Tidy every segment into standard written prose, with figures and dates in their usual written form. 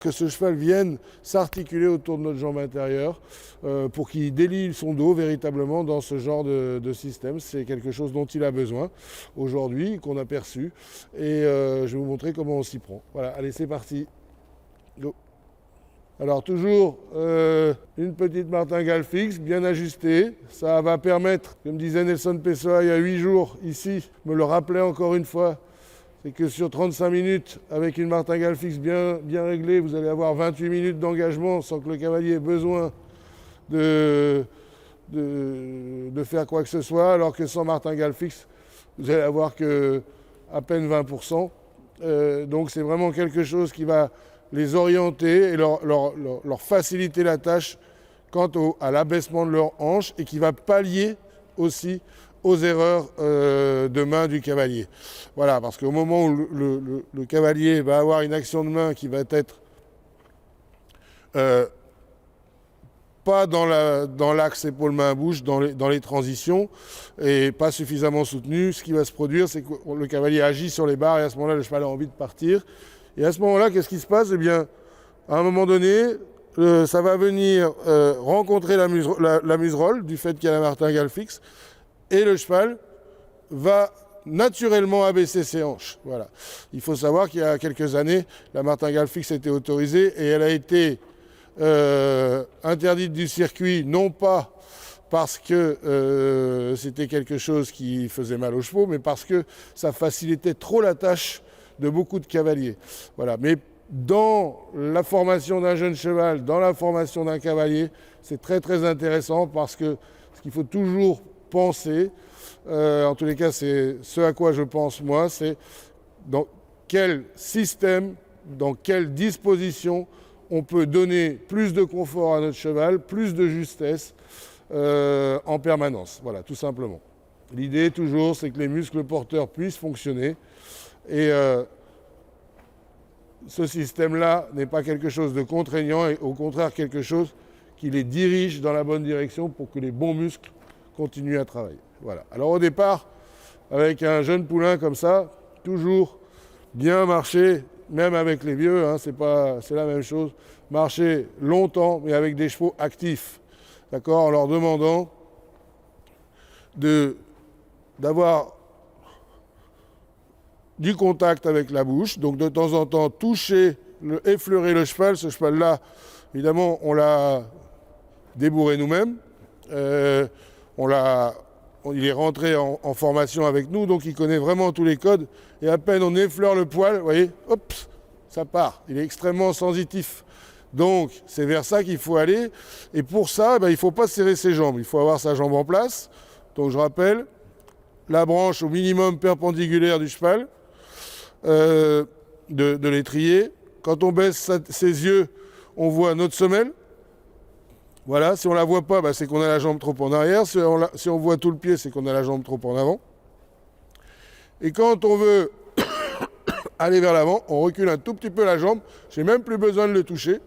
Que ce cheval vienne s'articuler autour de notre jambe intérieure pour qu'il délie son dos véritablement dans ce genre de système. C'est quelque chose dont il a besoin aujourd'hui, qu'on a perçu. Et je vais vous montrer comment on s'y prend. Voilà, allez, c'est parti. Go. Alors toujours une petite martingale fixe, bien ajustée. Ça va permettre, comme disait Nelson Pessoa il y a 8 jours, ici, me le rappelait encore une fois, c'est que sur 35 minutes, avec une martingale fixe bien réglée, vous allez avoir 28 minutes d'engagement sans que le cavalier ait besoin de faire quoi que ce soit, alors que sans martingale fixe, vous allez avoir que à peine 20%. Donc c'est vraiment quelque chose qui va les orienter et leur faciliter la tâche quant à l'abaissement de leur hanche et qui va pallier aussi aux erreurs de main du cavalier. Voilà, parce qu'au moment où le cavalier va avoir une action de main qui va être pas dans l'axe épaule-main-bouche, dans les transitions, et pas suffisamment soutenu, ce qui va se produire, c'est que le cavalier agit sur les barres et à ce moment-là, le cheval a envie de partir. Et à ce moment-là, qu'est-ce qui se passe? Eh bien, à un moment donné, ça va venir rencontrer la muserolle du fait qu'il y a la martingale fixe, et le cheval va naturellement abaisser ses hanches. Voilà. Il faut savoir qu'il y a quelques années, la martingale fixe a été autorisée et elle a été interdite du circuit, non pas parce que c'était quelque chose qui faisait mal aux chevaux, mais parce que ça facilitait trop la tâche de beaucoup de cavaliers. Voilà. Mais dans la formation d'un jeune cheval, dans la formation d'un cavalier, c'est très très intéressant parce que ce qu'il faut toujours penser, en tous les cas c'est ce à quoi je pense moi, c'est dans quel système, dans quelle disposition on peut donner plus de confort à notre cheval, plus de justesse en permanence. Voilà, tout simplement. L'idée toujours c'est que les muscles porteurs puissent fonctionner et ce système-là n'est pas quelque chose de contraignant et au contraire quelque chose qui les dirige dans la bonne direction pour que les bons muscles continuer à travailler. Voilà. Alors au départ, avec un jeune poulain comme ça, toujours bien marcher, même avec les vieux, hein, c'est la même chose, marcher longtemps, mais avec des chevaux actifs, d'accord, en leur demandant d'avoir du contact avec la bouche, donc de temps en temps toucher, effleurer le cheval. Ce cheval-là, évidemment, on l'a débourré nous-mêmes. Il est rentré en formation avec nous, donc il connaît vraiment tous les codes. Et à peine on effleure le poil, vous voyez, hop, ça part. Il est extrêmement sensitif. Donc c'est vers ça qu'il faut aller. Et pour ça, il ne faut pas serrer ses jambes. Il faut avoir sa jambe en place. Donc je rappelle, la branche au minimum perpendiculaire du cheval, de l'étrier. Quand on baisse ses yeux, on voit notre semelle. Voilà, si on ne la voit pas, c'est qu'on a la jambe trop en arrière. Si on voit tout le pied, c'est qu'on a la jambe trop en avant. Et quand on veut aller vers l'avant, on recule un tout petit peu la jambe. Je n'ai même plus besoin de le toucher.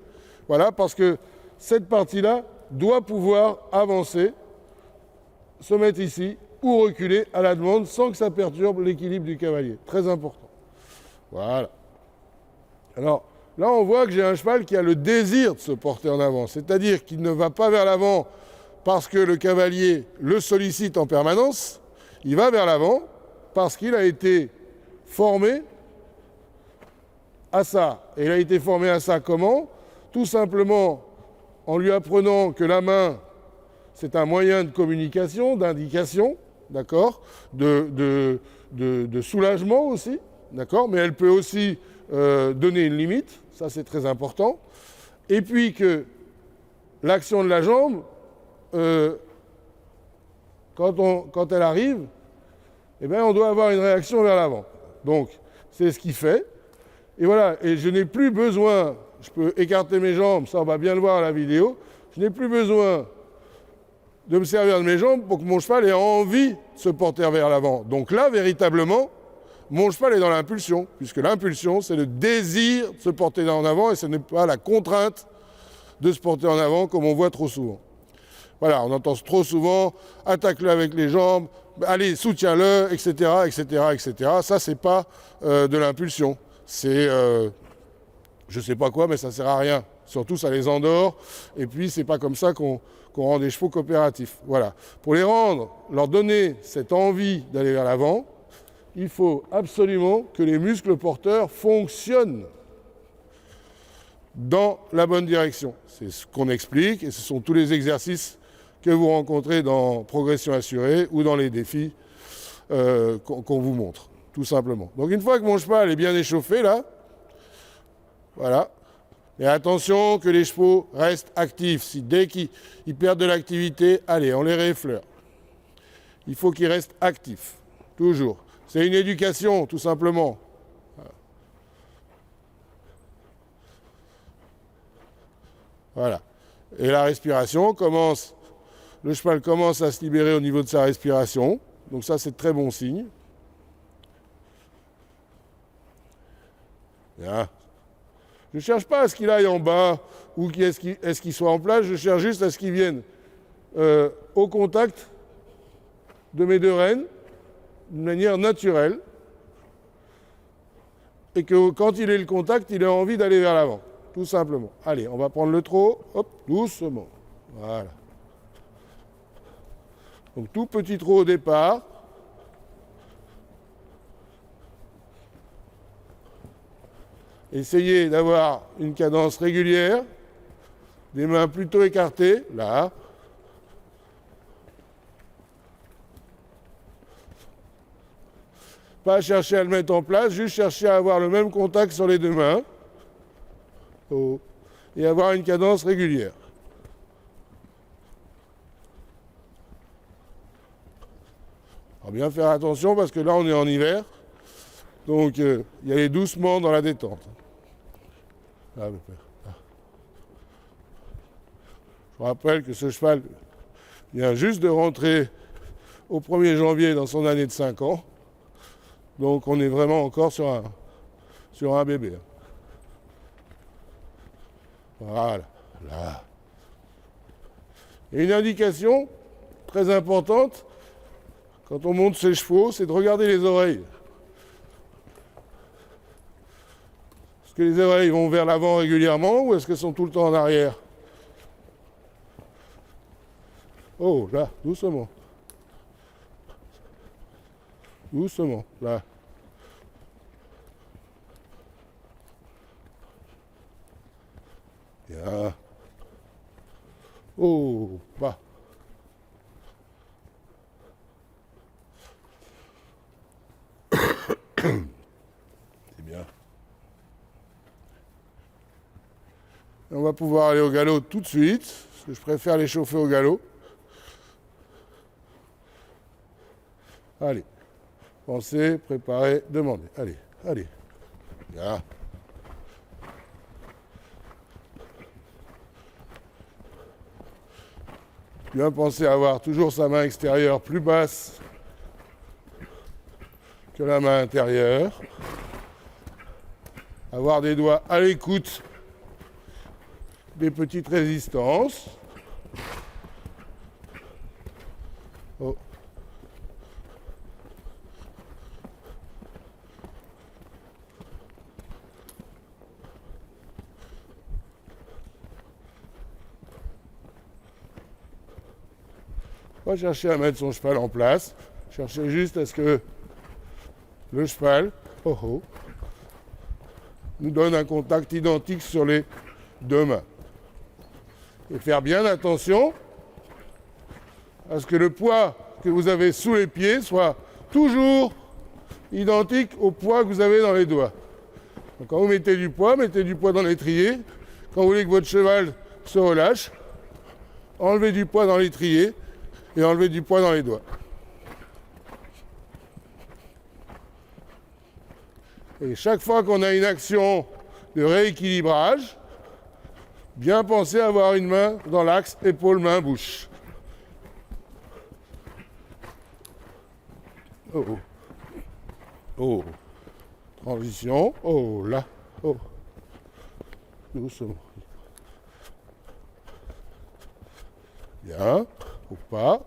Voilà, parce que cette partie-là doit pouvoir avancer, se mettre ici ou reculer à la demande sans que ça perturbe l'équilibre du cavalier. Très important. Voilà. Alors, là, on voit que j'ai un cheval qui a le désir de se porter en avant, c'est-à-dire qu'il ne va pas vers l'avant parce que le cavalier le sollicite en permanence, il va vers l'avant parce qu'il a été formé à ça. Et il a été formé à ça comment? Tout simplement en lui apprenant que la main, c'est un moyen de communication, d'indication, d'accord, de soulagement aussi, d'accord, mais elle peut aussi donner une limite, ça c'est très important, et puis que l'action de la jambe, quand elle arrive, eh bien, on doit avoir une réaction vers l'avant. Donc, c'est ce qu'il fait, et voilà, et je n'ai plus besoin, je peux écarter mes jambes, ça on va bien le voir à la vidéo, je n'ai plus besoin de me servir de mes jambes pour que mon cheval ait envie de se porter vers l'avant. Donc là, véritablement, mon cheval est dans l'impulsion, puisque l'impulsion, c'est le désir de se porter en avant et ce n'est pas la contrainte de se porter en avant comme on voit trop souvent. Voilà, on entend trop souvent, attaque-le avec les jambes, allez, soutiens-le, etc., etc., etc. Ça, c'est pas de l'impulsion. C'est je sais pas quoi, mais ça sert à rien. Surtout, ça les endort. Et puis, c'est pas comme ça qu'on rend des chevaux coopératifs. Voilà. Pour les rendre, leur donner cette envie d'aller vers l'avant, il faut absolument que les muscles porteurs fonctionnent dans la bonne direction. C'est ce qu'on explique et ce sont tous les exercices que vous rencontrez dans Progression assurée ou dans les défis qu'on vous montre, tout simplement. Donc une fois que mon cheval est bien échauffé, là, voilà. Mais attention que les chevaux restent actifs. Si dès qu'ils perdent de l'activité, allez, on les réeffleure. Il faut qu'ils restent actifs, toujours. C'est une éducation, tout simplement. Voilà. Et la respiration commence, le cheval commence à se libérer au niveau de sa respiration. Donc ça, c'est de très bon signe. Bien. Je ne cherche pas à ce qu'il aille en bas ou est-ce qu'il soit en place, je cherche juste à ce qu'il vienne au contact de mes deux rênes, de manière naturelle, et que quand il ait le contact, il ait envie d'aller vers l'avant, tout simplement. Allez, on va prendre le trot, hop, doucement, voilà. Donc tout petit trot au départ. Essayez d'avoir une cadence régulière, des mains plutôt écartées, là. Pas chercher à le mettre en place, juste chercher à avoir le même contact sur les deux mains. Oh. Et avoir une cadence régulière. Alors bien faire attention parce que là on est en hiver, donc y aller doucement dans la détente. Là, je vous rappelle que ce cheval vient juste de rentrer au 1er janvier dans son année de 5 ans. Donc on est vraiment encore sur un bébé. Voilà. Là. Et une indication très importante, quand on monte ses chevaux, c'est de regarder les oreilles. Est-ce que les oreilles vont vers l'avant régulièrement ou est-ce qu'elles sont tout le temps en arrière? Oh, là, doucement. Doucement, là. Bien. Oh, bas. C'est bien. Et on va pouvoir aller au galop tout de suite, parce que je préfère les chauffer au galop. Allez. Pensez, préparez, demandez. Allez, allez. Bien. Bien penser à avoir toujours sa main extérieure plus basse que la main intérieure. Avoir des doigts à l'écoute des petites résistances. Oh. Pas chercher à mettre son cheval en place, chercher juste à ce que le cheval nous donne un contact identique sur les deux mains. Et faire bien attention à ce que le poids que vous avez sous les pieds soit toujours identique au poids que vous avez dans les doigts. Donc quand vous mettez du poids dans l'étrier. Quand vous voulez que votre cheval se relâche, enlevez du poids dans l'étrier et enlevez du poids dans les doigts. Et chaque fois qu'on a une action de rééquilibrage, bien penser à avoir une main dans l'axe épaule-main-bouche. Oh, oh. Oh. Transition. Oh, là. Oh. Doucement. Bien. Ou pas.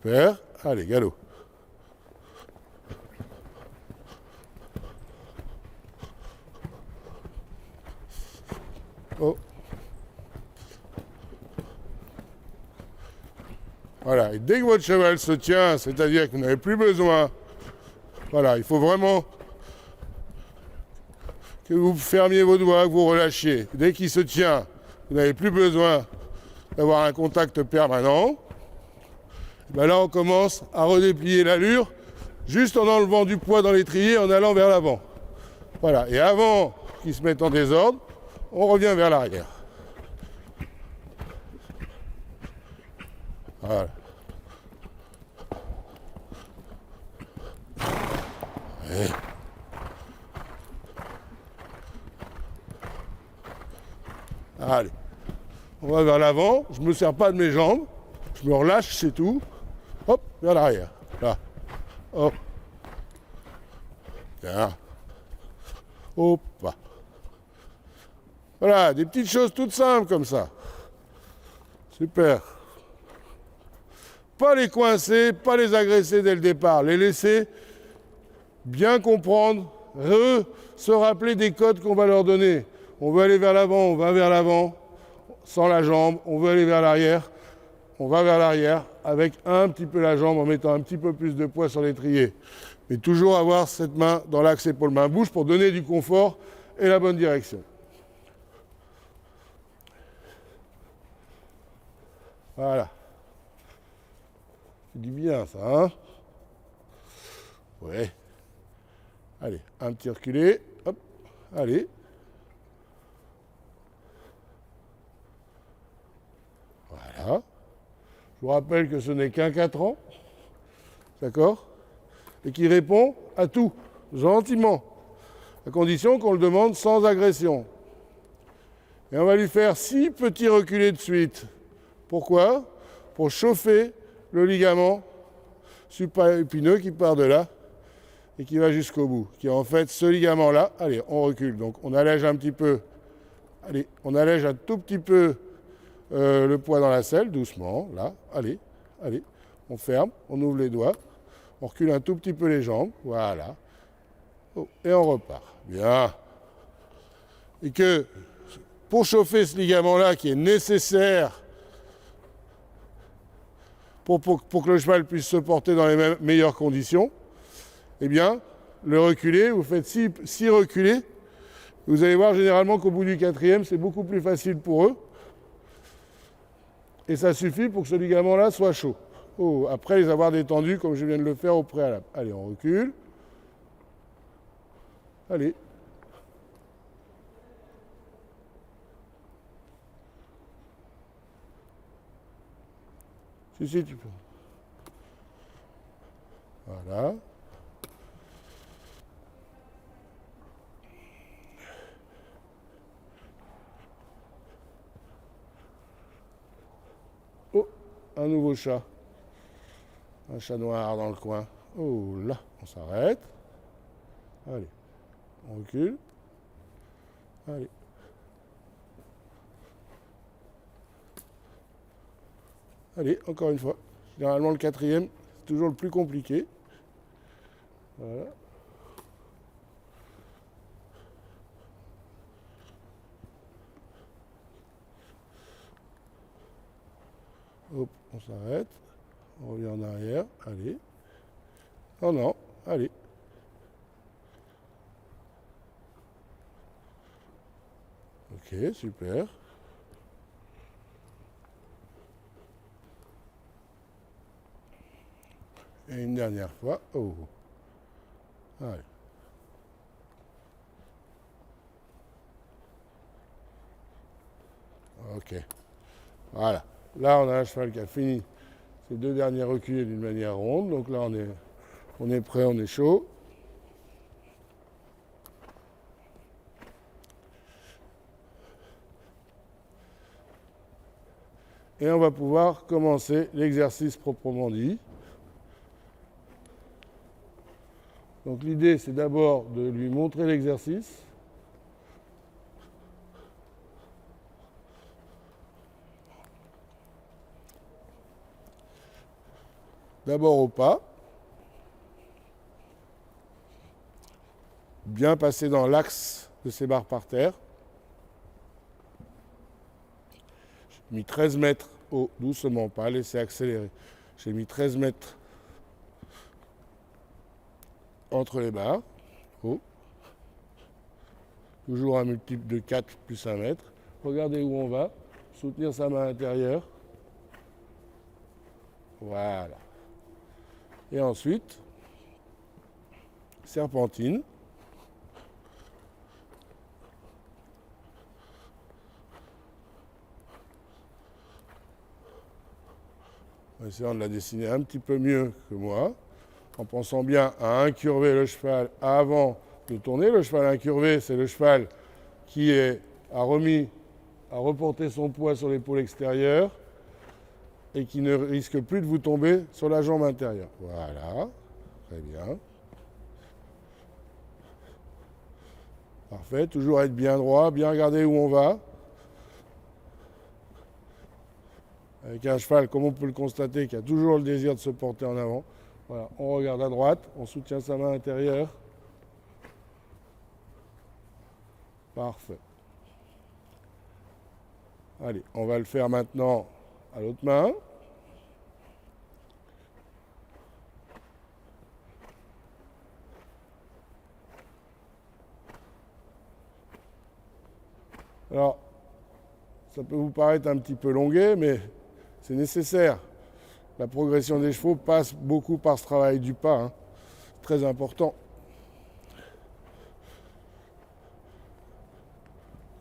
Super. Allez, galop. Oh. Voilà, et dès que votre cheval se tient, c'est-à-dire que vous n'avez plus besoin, voilà, il faut vraiment que vous fermiez vos doigts, que vous relâchiez. Dès qu'il se tient, vous n'avez plus besoin d'avoir un contact permanent. Et bien là, on commence à redéplier l'allure, juste en enlevant du poids dans l'étrier, en allant vers l'avant. Voilà, et avant qu'il se mette en désordre, on revient vers l'arrière. Voilà. Et... Allez, on va vers l'avant, je ne me sers pas de mes jambes, je me relâche, c'est tout. Hop, vers l'arrière, là. Hop. Bien. Hop. Voilà, des petites choses toutes simples comme ça. Super. Pas les coincer, pas les agresser dès le départ, les laisser bien comprendre, se rappeler des codes qu'on va leur donner. On veut aller vers l'avant, on va vers l'avant, sans la jambe. On veut aller vers l'arrière, on va vers l'arrière, avec un petit peu la jambe, en mettant un petit peu plus de poids sur l'étrier. Mais toujours avoir cette main dans l'axe épaule-main bouche pour donner du confort et la bonne direction. Voilà. C'est du bien ça, hein? Ouais. Allez, un petit reculé. Hop. Allez. Voilà. Je vous rappelle que ce n'est qu'un 4 ans. D'accord? Et qui répond à tout, gentiment. À condition qu'on le demande sans agression. Et on va lui faire 6 petits reculés de suite. Pourquoi? Pour chauffer le ligament supraépineux qui part de là et qui va jusqu'au bout. Qui est en fait ce ligament-là. Allez, on recule. Donc on allège un petit peu. Allez, on allège un tout petit peu le poids dans la selle, doucement. Là, allez, allez. On ferme, on ouvre les doigts. On recule un tout petit peu les jambes. Voilà. Oh, et on repart. Bien. Et que pour chauffer ce ligament-là qui est nécessaire pour que le cheval puisse se porter dans les meilleures conditions, eh bien, le reculer, vous faites 6 reculés. Vous allez voir généralement qu'au bout du 4e, c'est beaucoup plus facile pour eux. Et ça suffit pour que ce ligament-là soit chaud. Oh, après les avoir détendus, comme je viens de le faire au préalable. Allez, on recule. Allez. Si, tu peux. Voilà. Oh, un nouveau chat. Un chat noir dans le coin. Oh là, on s'arrête. Allez, on recule. Allez. Allez, encore une fois. Généralement, le 4e, c'est toujours le plus compliqué. Voilà. Hop, on s'arrête. On revient en arrière. Allez. Non, non. Allez. Ok, super. Et une dernière fois. Oh. Allez. Ok. Voilà. Là, on a un cheval qui a fini ses 2 derniers reculés d'une manière ronde. Donc là, on est prêt, on est chaud. Et on va pouvoir commencer l'exercice proprement dit. Donc l'idée, c'est d'abord de lui montrer l'exercice. D'abord au pas. Bien passer dans l'axe de ses barres par terre. mis 13 mètres haut, doucement, pas laisser accélérer. J'ai mis 13 mètres entre les barres, haut. Toujours un multiple de 4 plus 1 mètre. Regardez où on va. Soutenir sa main intérieure. Voilà. Et ensuite, serpentine. En essayant de la dessiner un petit peu mieux que moi, en pensant bien à incurver le cheval avant de tourner. Le cheval incurvé, c'est le cheval qui a reporté son poids sur l'épaule extérieure et qui ne risque plus de vous tomber sur la jambe intérieure. Voilà, très bien. Parfait, toujours être bien droit, bien regarder où on va. Avec un cheval, comme on peut le constater, qui a toujours le désir de se porter en avant. Voilà, on regarde à droite, on soutient sa main intérieure. Parfait. Allez, on va le faire maintenant à l'autre main. Alors, ça peut vous paraître un petit peu longuet, mais c'est nécessaire. La progression des chevaux passe beaucoup par ce travail du pas, hein. Très important.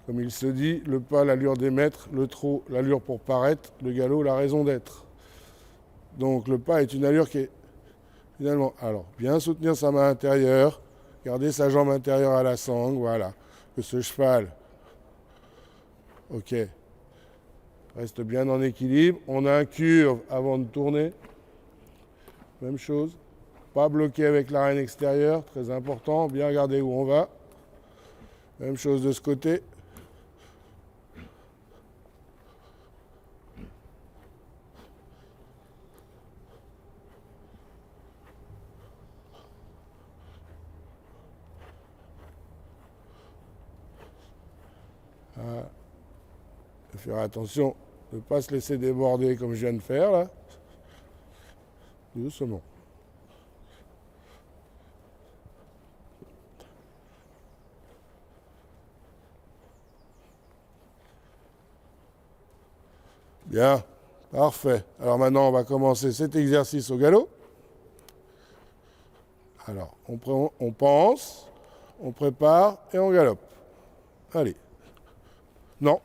Comme il se dit, le pas, l'allure des maîtres, le trot, l'allure pour paraître, le galop, la raison d'être. Donc le pas est une allure qui est finalement... Alors, bien soutenir sa main intérieure, garder sa jambe intérieure à la sangle, voilà. Que ce cheval, ok, reste bien en équilibre. On incurve avant de tourner. Même chose. Pas bloqué avec l'arène extérieure, très important. Bien regarder où on va. Même chose de ce côté. Faire attention de ne pas se laisser déborder comme je viens de faire là. Doucement. Bien, parfait. Alors maintenant on va commencer cet exercice au galop. Alors on pense, on prépare et on galope. Allez. Non.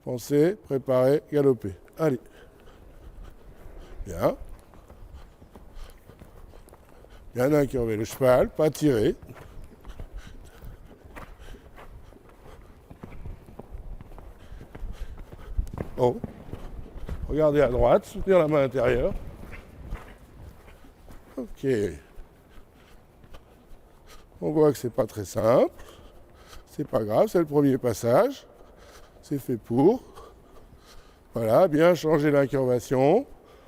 Pensez, préparez, galopez. Allez. Bien. Bien incurver le cheval, pas tirer. Oh. Regardez à droite, soutenir la main intérieure. Ok. On voit que c'est pas très simple. C'est pas grave, c'est le premier passage. C'est fait pour. Voilà, bien changer l'incurvation.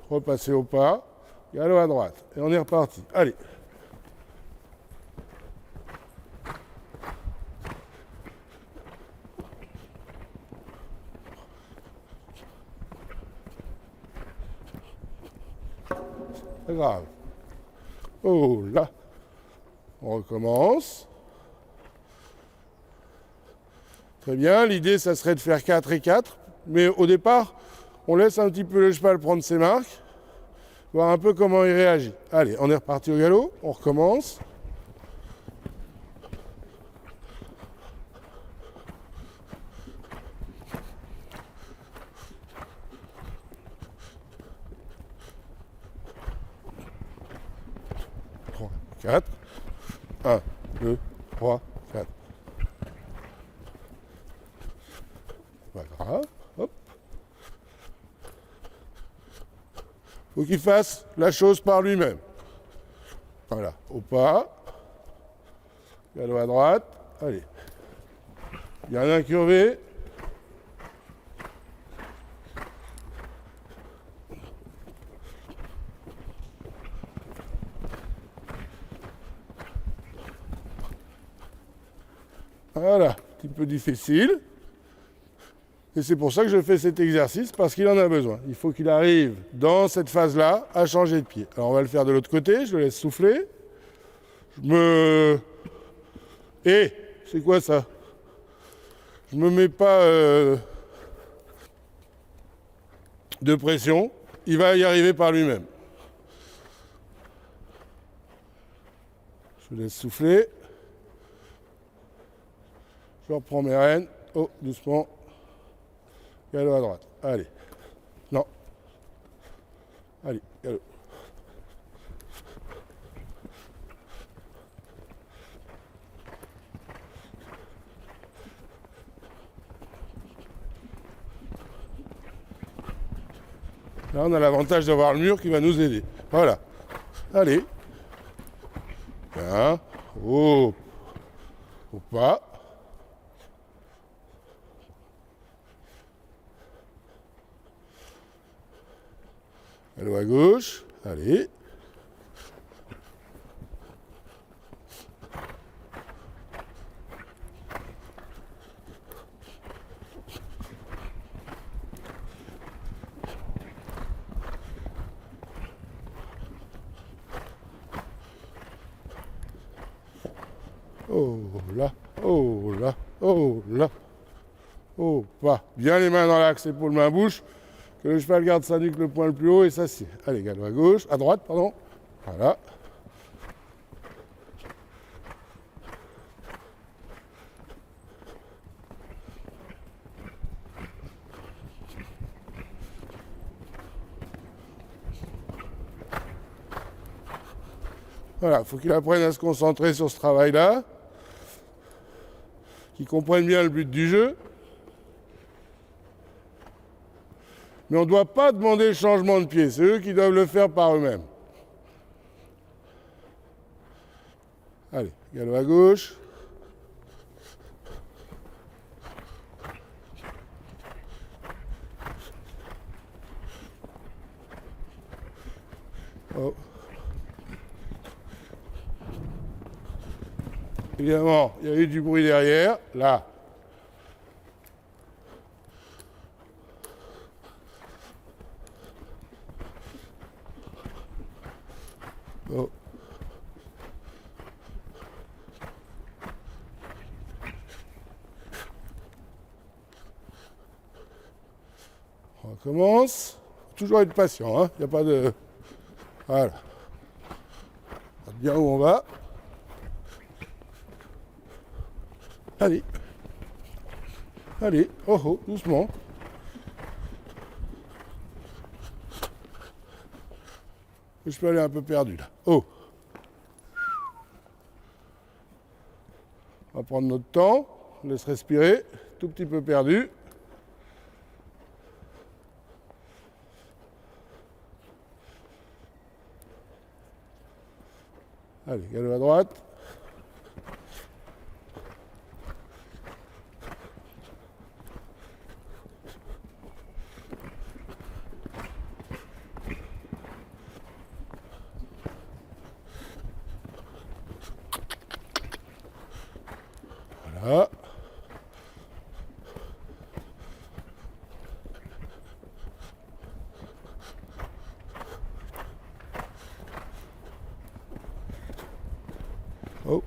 Repasser au pas. Galop à droite. Et on est reparti. Allez. Pas grave. Oh là. On recommence. Très bien, l'idée, ça serait de faire 4 et 4. Mais au départ, on laisse un petit peu le cheval prendre ses marques, voir un peu comment il réagit. Allez, on est reparti au galop, on recommence. Trois, 4. 1, 2, 3, 4. Pas grave. Hop. Faut qu'il fasse la chose par lui-même. Voilà, au pas. Galop à droite. Allez. Bien incurvé. Voilà, un petit peu difficile. Et c'est pour ça que je fais cet exercice, parce qu'il en a besoin. Il faut qu'il arrive dans cette phase-là à changer de pied. Alors on va le faire de l'autre côté, je le laisse souffler. C'est quoi ça? Je me mets pas de pression, il va y arriver par lui-même. Je laisse souffler. Je reprends mes rênes. Oh, doucement. Galop à droite. Allez. Non. Allez, galop. Là, on a l'avantage d'avoir le mur qui va nous aider. Voilà. Allez. Bien. Oh. Faut pas. Allô à gauche. Allez. Oh là, oh là, oh là. Oh, pas. Bien les mains dans l'axe, épaule, main, bouche. Que le cheval garde sa nuque le point le plus haut et s'assied. Allez, galop à gauche, à droite, pardon. Voilà. Voilà, il faut qu'il apprenne à se concentrer sur ce travail-là, qu'il comprenne bien le but du jeu. Mais on ne doit pas demander le changement de pied, c'est eux qui doivent le faire par eux-mêmes. Allez, galop à gauche. Oh. Évidemment, il y a eu du bruit derrière, là. Oh. On recommence. Toujours être patient, hein. Il n'y a pas de... Voilà. On regarde bien où on va. Allez. Allez. Oh oh, doucement. Je peux aller un peu perdu là. Oh. On va prendre notre temps. On laisse respirer. Tout petit peu perdu. Allez, galop à droite. Voilà. Oh.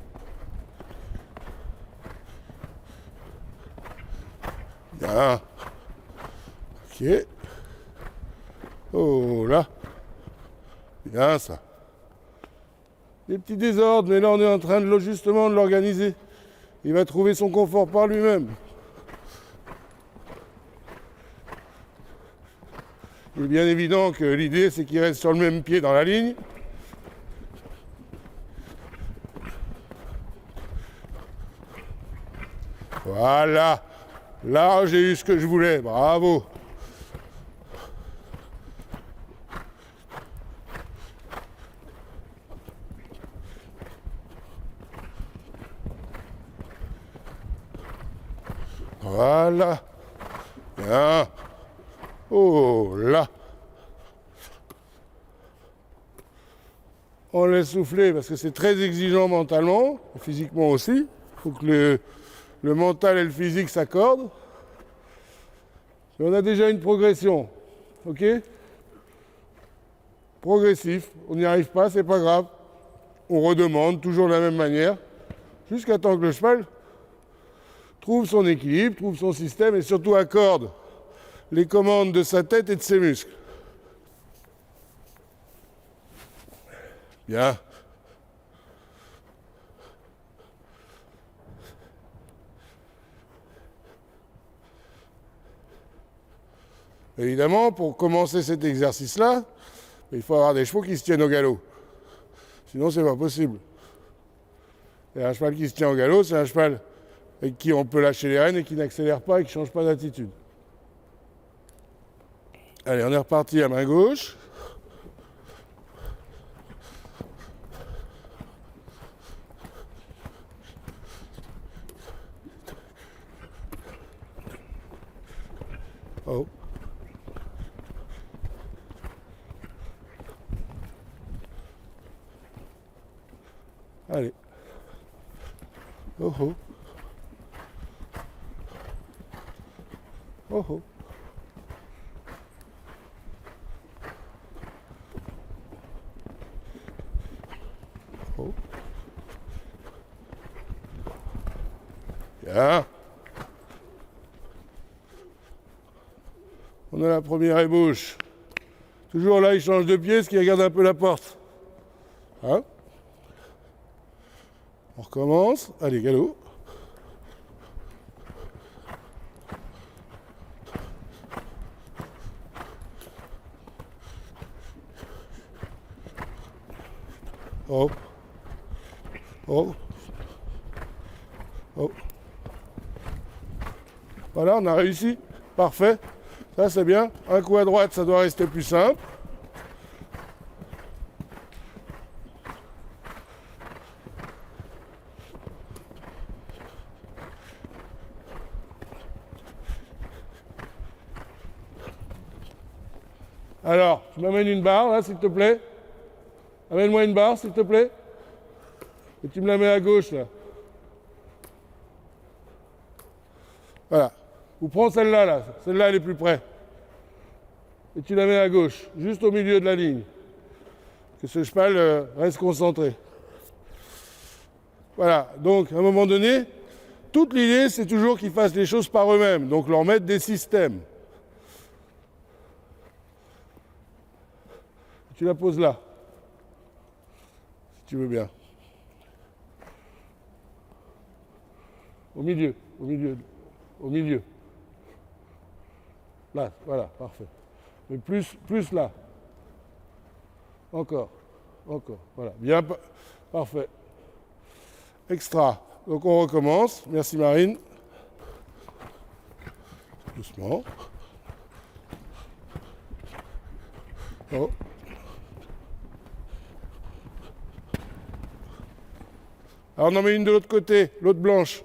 Bien. Ok. Oh là. Bien ça. Des petits désordres, mais là on est en train de justement de l'organiser. Il va trouver son confort par lui-même. Il est bien évident que l'idée c'est qu'il reste sur le même pied dans la ligne. Voilà. Là, j'ai eu ce que je voulais. Bravo. Voilà. Bien. Oh là. On laisse souffler parce que c'est très exigeant mentalement, et physiquement aussi. Il faut que le mental et le physique s'accordent. Mais on a déjà une progression. Ok? Progressif. On n'y arrive pas, c'est pas grave. On redemande toujours de la même manière. Jusqu'à temps que le cheval trouve son équilibre, trouve son système et surtout accorde les commandes de sa tête et de ses muscles. Bien. Évidemment, pour commencer cet exercice-là, il faut avoir des chevaux qui se tiennent au galop. Sinon, c'est pas possible. Et un cheval qui se tient au galop, c'est un cheval avec qui on peut lâcher les rênes et qui n'accélère pas et qui ne change pas d'attitude. Allez, on est reparti à main gauche. Oh. Allez. Oh oh. Oh oh. Oh. Bien. On a la première ébauche. Toujours là, il change de pied, ce qui regarde un peu la porte. Hein? On recommence. Allez, galop. Oh. Oh. Oh. Voilà, on a réussi. Parfait. Ça, c'est bien. Un coup à droite, ça doit rester plus simple. Alors, tu m'amènes une barre, là, s'il te plaît. Amène-moi une barre, s'il te plaît. Et tu me la mets à gauche, là. Voilà. Ou prends celle-là, là. Celle-là, elle est plus près. Et tu la mets à gauche, juste au milieu de la ligne. Que ce cheval reste concentré. Voilà. Donc, à un moment donné, toute l'idée, c'est toujours qu'ils fassent les choses par eux-mêmes. Donc, leur mettre des systèmes. Tu la poses là. Si tu veux bien. Au milieu, au milieu, au milieu. Là, voilà, parfait. Mais plus là. Encore, voilà. Bien, parfait. Extra. Donc on recommence. Merci Marine. Doucement. Oh. Alors on en met une de l'autre côté, l'autre blanche.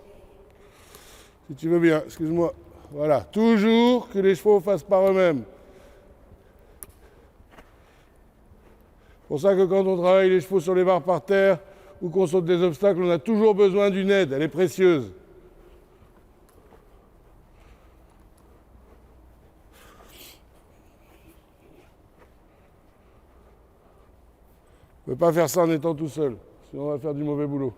Si tu veux bien, excuse-moi. Voilà, toujours que les chevaux fassent par eux-mêmes. C'est pour ça que quand on travaille les chevaux sur les barres par terre ou qu'on saute des obstacles, on a toujours besoin d'une aide, elle est précieuse. On ne peut pas faire ça en étant tout seul, sinon on va faire du mauvais boulot.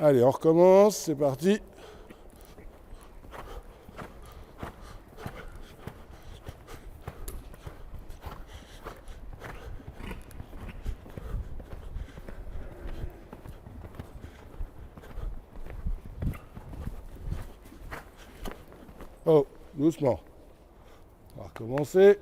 Allez, on recommence, c'est parti. Oh, doucement. On va recommencer.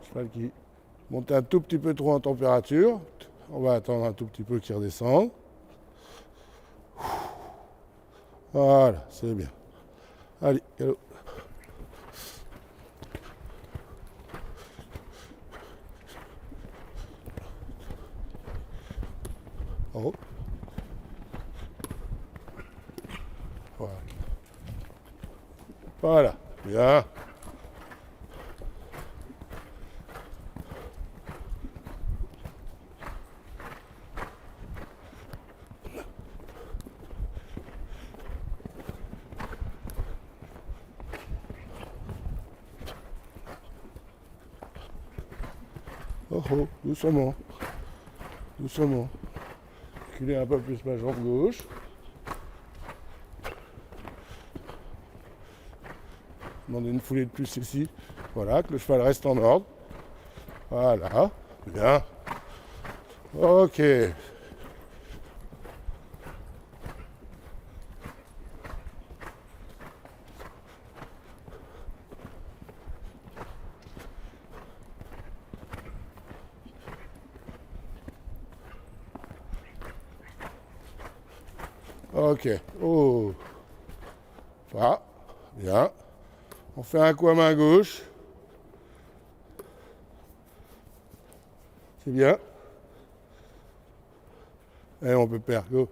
Cheval qui monte un tout petit peu trop en température. On va attendre un tout petit peu qu'il redescende. Voilà, c'est bien. Allez, galop. Oh. Voilà. Voilà, bien. Oh oh, doucement. Doucement. Reculer un peu plus ma jambe gauche. Demander une foulée de plus ici. Voilà, que le cheval reste en ordre. Voilà, bien. Ok. Ok. Oh. Voilà. Bien. On fait un coup à main gauche. C'est bien. Allez, on peut perdre. Go.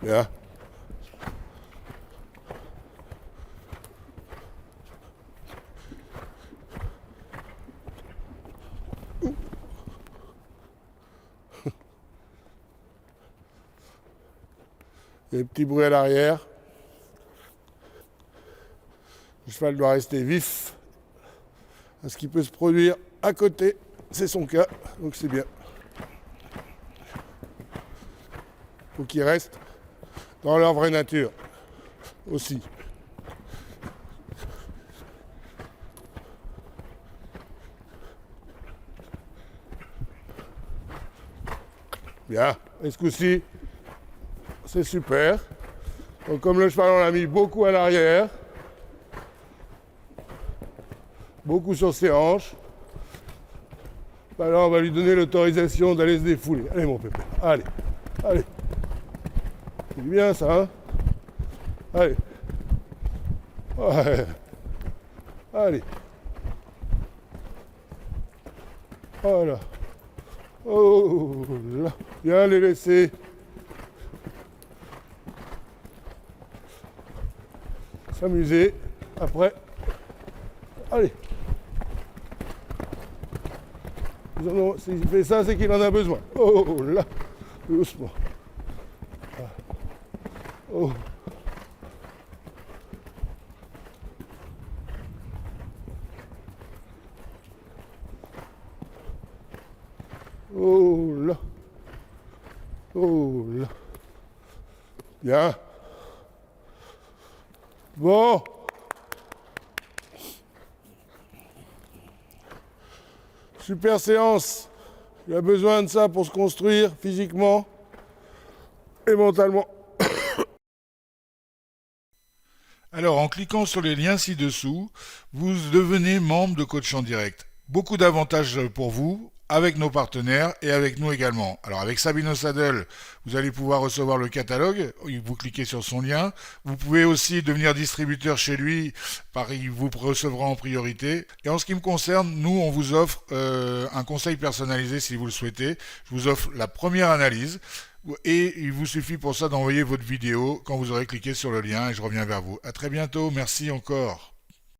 Bien. Il y a des petits bruits à l'arrière. Le cheval doit rester vif à ce qui peut se produire à côté. C'est son cas, donc c'est bien. Il faut qu'ils restent dans leur vraie nature aussi. Bien, et ce coup-ci, c'est super. Donc comme le cheval, on l'a mis beaucoup à l'arrière, beaucoup sur ses hanches, bah là, on va lui donner l'autorisation d'aller se défouler. Allez, mon pépé, allez, allez. C'est bien ça, hein? Allez. Ouais. Allez. Voilà. Oh là. Bien les laisser. S'amuser. Après. Allez. S'il fait ça, c'est qu'il en a besoin. Oh là. Doucement. Oh. Oh là. Oh là. Bien. Bon. Super séance. Il a besoin de ça pour se construire physiquement et mentalement. Alors, en cliquant sur les liens ci-dessous, vous devenez membre de Coach en Direct. Beaucoup d'avantages pour vous, avec nos partenaires et avec nous également. Alors, avec Sabino Saddle, vous allez pouvoir recevoir le catalogue. Vous cliquez sur son lien. Vous pouvez aussi devenir distributeur chez lui. Il vous recevra en priorité. Et en ce qui me concerne, nous, on vous offre un conseil personnalisé si vous le souhaitez. Je vous offre la première analyse. Et il vous suffit pour ça d'envoyer votre vidéo quand vous aurez cliqué sur le lien et je reviens vers vous. À très bientôt, merci encore.